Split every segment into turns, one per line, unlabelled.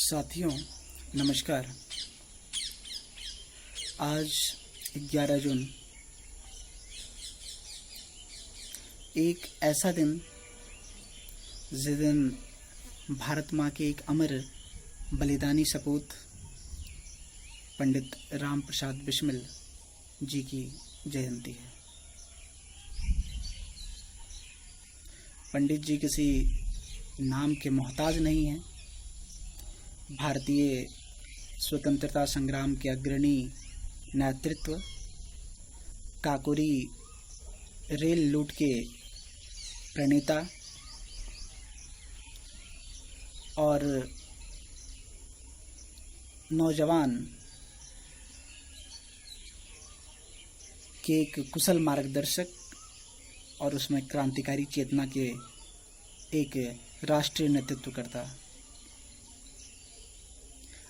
साथियों नमस्कार। आज 11 जून एक ऐसा दिन जिस दिन भारत माँ के एक अमर बलिदानी सपूत पंडित राम प्रसाद बिस्मिल जी की जयंती है। पंडित जी किसी नाम के मोहताज नहीं हैं। भारतीय स्वतंत्रता संग्राम के अग्रणी नेतृत्व, काकोरी रेल लूट के प्रणेता और नौजवान के एक कुशल मार्गदर्शक और उसमें क्रांतिकारी चेतना के एक राष्ट्रीय नेतृत्व करता।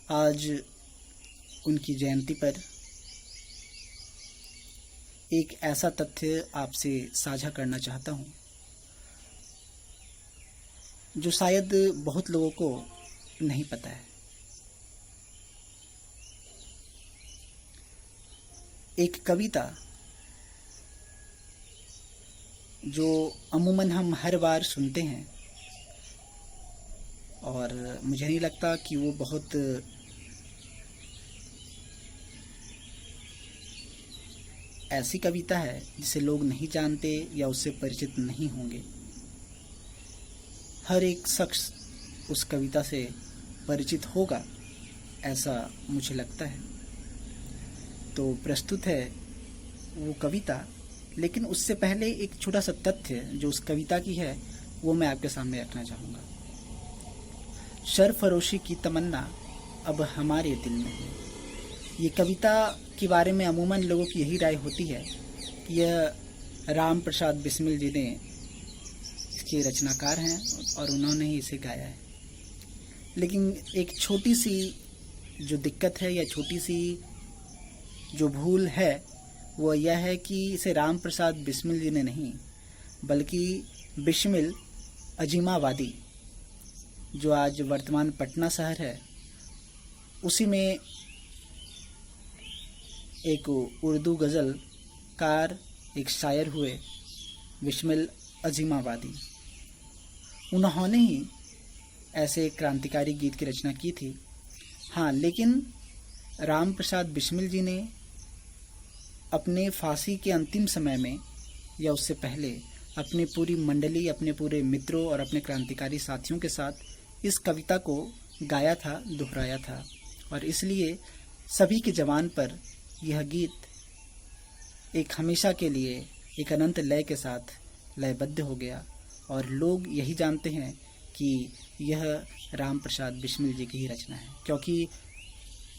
आज उनकी जयंती पर एक ऐसा तथ्य आपसे साझा करना चाहता हूँ जो शायद बहुत लोगों को नहीं पता है। एक कविता जो अमूमन हम हर बार सुनते हैं और मुझे नहीं लगता कि वो बहुत ऐसी कविता है जिसे लोग नहीं जानते या उससे परिचित नहीं होंगे। हर एक शख्स उस कविता से परिचित होगा, ऐसा मुझे लगता है। तो प्रस्तुत है वो कविता, लेकिन उससे पहले एक छोटा सा तथ्य जो उस कविता की है वो मैं आपके सामने रखना चाहूँगा। सरफरोशी की तमन्ना अब हमारे दिल में है। ये कविता के बारे में अमूमन लोगों की यही राय होती है कि यह राम प्रसाद बिस्मिल जी ने इसके रचनाकार हैं और उन्होंने ही इसे गाया है। लेकिन एक छोटी सी जो दिक्कत है या छोटी सी जो भूल है वो यह है कि इसे राम प्रसाद बिस्मिल जी ने नहीं बल्कि बिस्मिल अजीमाबादी जो आज वर्तमान पटना शहर है उसी में एक उर्दू गज़लकार एक शायर हुए बिस्मिल अजीमाबादी। उन्होंने ही ऐसे क्रांतिकारी गीत की रचना की थी। हाँ, लेकिन राम प्रसाद बिस्मिल जी ने अपने फांसी के अंतिम समय में या उससे पहले अपनी पूरी मंडली, अपने पूरे मित्रों और अपने क्रांतिकारी साथियों के साथ इस कविता को गाया था, दोहराया था और इसलिए सभी की ज़बान पर यह गीत एक हमेशा के लिए एक अनंत लय के साथ लयबद्ध हो गया और लोग यही जानते हैं कि यह राम प्रसाद बिस्मिल जी की ही रचना है, क्योंकि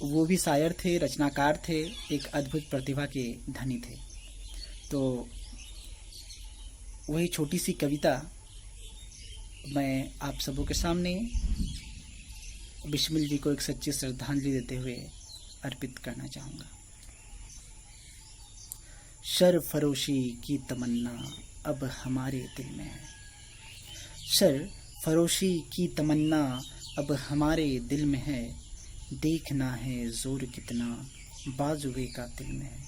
वो भी शायर थे, रचनाकार थे, एक अद्भुत प्रतिभा के धनी थे। तो वही छोटी सी कविता मैं आप सबों के सामने बिस्मिल जी को एक सच्ची श्रद्धांजलि देते हुए अर्पित करना चाहूँगा। सरफरोशी की तमन्ना अब हमारे दिल में है। सरफरोशी की तमन्ना अब हमारे दिल में है। देखना है जोर कितना बाजुए का दिल में है।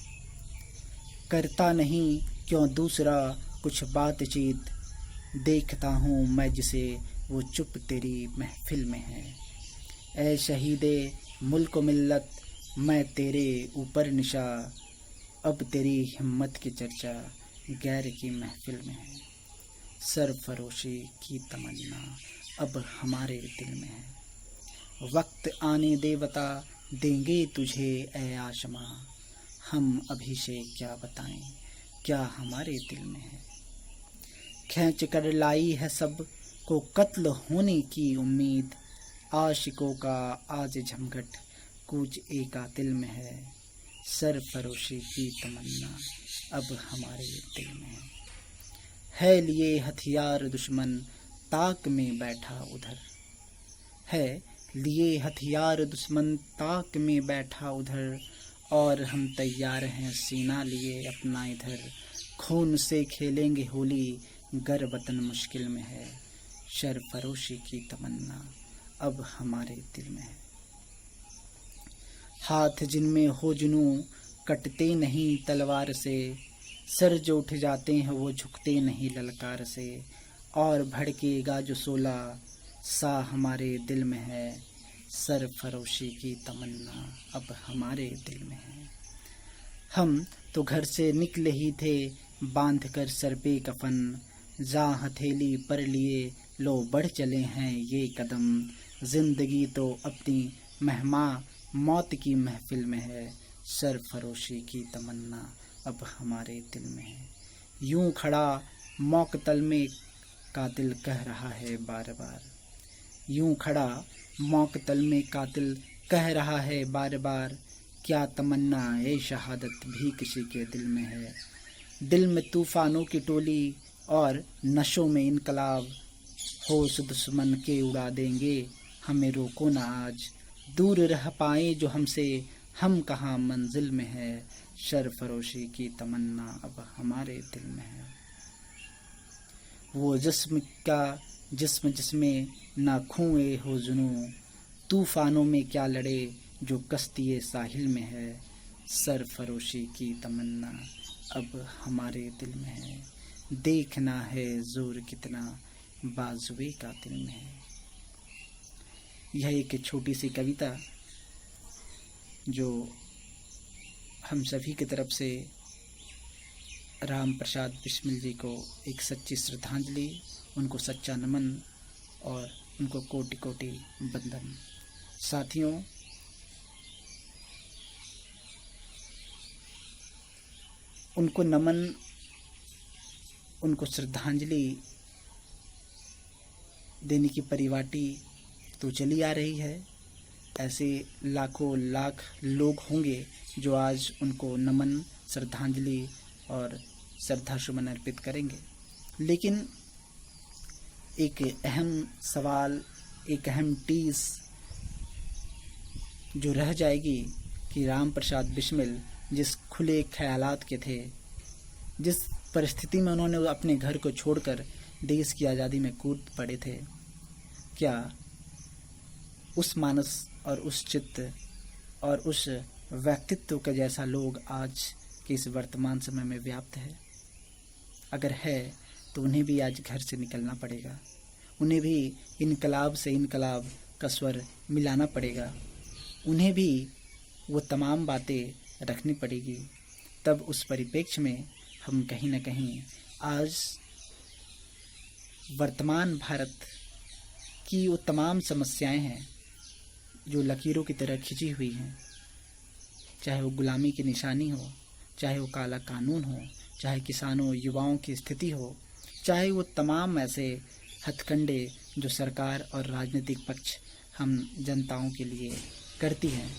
करता नहीं क्यों दूसरा कुछ बातचीत, देखता हूँ मैं जिसे वो चुप तेरी महफिल में है। ऐ शहीदे मुल्क मिल्लत मैं तेरे ऊपर निशा, अब तेरी हिम्मत की चर्चा गैर की महफिल में है। सरफरोशी की तमन्ना अब हमारे दिल में है। वक्त आने दे बता देंगे तुझे ऐ आशमा, हम अभी से क्या बताएं क्या हमारे दिल में है। खींच कर लाई है सब को कत्ल होने की उम्मीद, आशिकों का आज झमघट कूच एक दिल में है। सरफरोशी की तमन्ना अब हमारे दिल में है। लिए हथियार दुश्मन ताक में बैठा उधर, है लिए हथियार दुश्मन ताक में बैठा उधर, और हम तैयार हैं सीना लिए अपना इधर। खून से खेलेंगे होली गर वतन मुश्किल में है। सरफरोशी की तमन्ना अब हमारे दिल में है। हाथ जिनमें हो जुनू कटते नहीं तलवार से, सर जो उठ जाते हैं वो झुकते नहीं ललकार से। और भड़केगा जो शोला सा हमारे दिल में है, सरफरोशी की तमन्ना अब हमारे दिल में है। हम तो घर से निकले ही थे बांध कर सर पे कफन, जा हथेली पर लिए लो बढ़ चले हैं ये कदम। जिंदगी तो अपनी मेहमा मौत की महफिल में है, सरफरोशी की तमन्ना अब हमारे दिल में है। यूं खड़ा मौकतल में कातिल कह रहा है बार बार, यूं खड़ा मौकतल में कातिल कह रहा है बार बार। क्या तमन्ना ए शहादत भी किसी के दिल में है। दिल में तूफानों की टोली और नशों में इनकलाब, होश दुश्मन के उड़ा देंगे हमें रोको ना आज। दूर रह पाए जो हमसे हम कहाँ मंजिल में है, सरफरोशी की तमन्ना अब हमारे दिल में है। वो जिस्म का जिस्म जिसमें ना खोए हो जुनू, तूफानों में क्या लड़े जो कश्ती साहिल में है, सरफरोशी की तमन्ना अब हमारे दिल में है। देखना है जोर कितना बाजुए कातिल में है। यह एक छोटी सी कविता जो हम सभी की तरफ से राम प्रसाद बिस्मिल जी को एक सच्ची श्रद्धांजलि, उनको सच्चा नमन और उनको कोटि कोटि वंदन। साथियों, उनको नमन, उनको श्रद्धांजलि देने की परिपाटी तो चली आ रही है। ऐसे लाखों लाख लोग होंगे जो आज उनको नमन, श्रद्धांजलि और श्रद्धा सुमन अर्पित करेंगे। लेकिन एक अहम सवाल, एक अहम टीस जो रह जाएगी कि राम प्रसाद बिस्मिल जिस खुले ख्यालात के थे, जिस परिस्थिति में उन्होंने अपने घर को छोड़कर देश की आज़ादी में कूद पड़े थे, क्या उस मानस और उस चित्त और उस व्यक्तित्व का जैसा लोग आज के इस वर्तमान समय में व्याप्त है? अगर है तो उन्हें भी आज घर से निकलना पड़ेगा, उन्हें भी इनकलाब से इनकलाब का स्वर मिलाना पड़ेगा, उन्हें भी वो तमाम बातें रखनी पड़ेगी। तब उस परिप्रेक्ष्य में हम कहीं ना कहीं आज वर्तमान भारत की वो तमाम समस्याएं हैं जो लकीरों की तरह खिंची हुई हैं, चाहे वो गुलामी की निशानी हो, चाहे वो काला कानून हो, चाहे किसानों युवाओं की स्थिति हो, चाहे वो तमाम ऐसे हथकंडे जो सरकार और राजनीतिक पक्ष हम जनताओं के लिए करती हैं,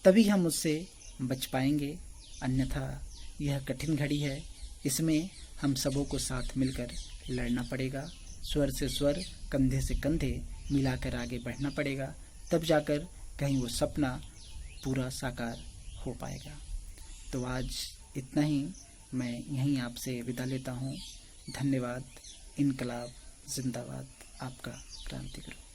तभी हम उससे बच पाएंगे। अन्यथा यह कठिन घड़ी है, इसमें हम सबों को साथ मिलकर लड़ना पड़ेगा, स्वर से स्वर, कंधे से कंधे मिलाकर आगे बढ़ना पड़ेगा, तब जाकर कहीं वो सपना पूरा साकार हो पाएगा। तो आज इतना ही, मैं यहीं आपसे विदा लेता हूँ। धन्यवाद। इनकलाब जिंदाबाद। आपका क्रांतिगुरु।